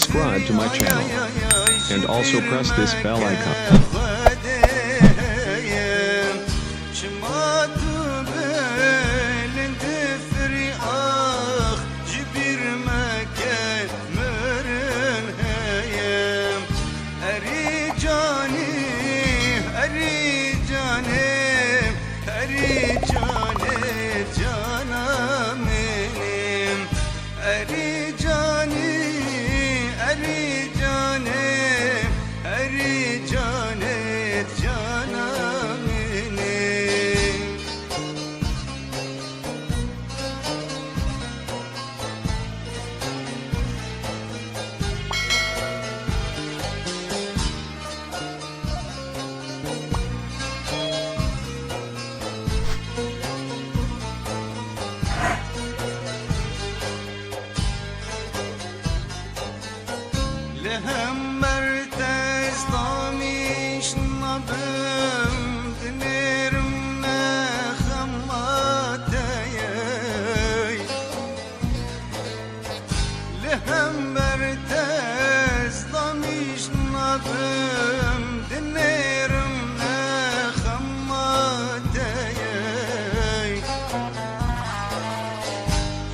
subscribe to my channel and also press this bell icon. لهم مرتز طاميش نبم دنيرمنا خماتي لهم مرتز طاميش نبم دنيرمنا خماتي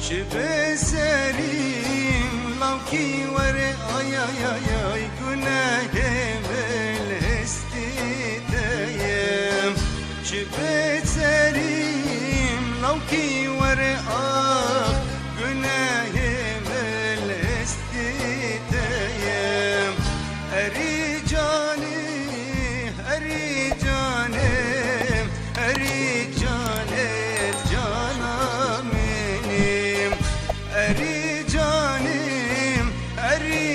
شبه سريم لو كي ورق ay günahım istideyim Çibet serim lavki varaq günahım istideyim Eri canim, eri canim, eri canet canım benim Eri canim, eri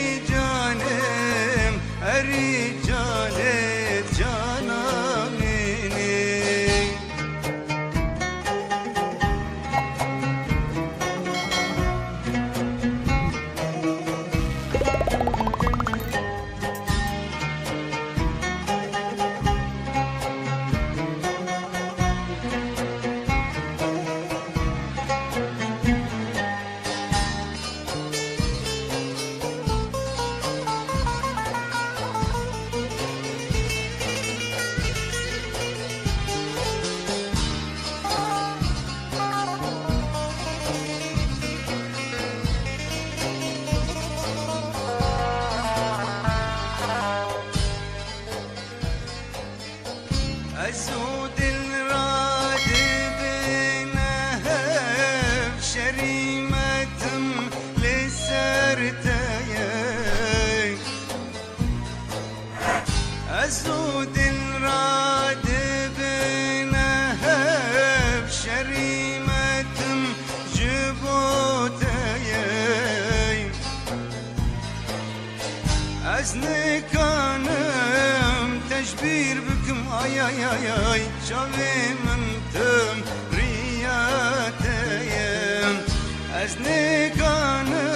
Eri canet canım benim أسود الرادب نهب شريمة لسرتي أسود الرادب نهب شريمة جبوتي أزنك تشبير بكم ay ay ay ay şavimin tüm riyateyim Ez ne kanım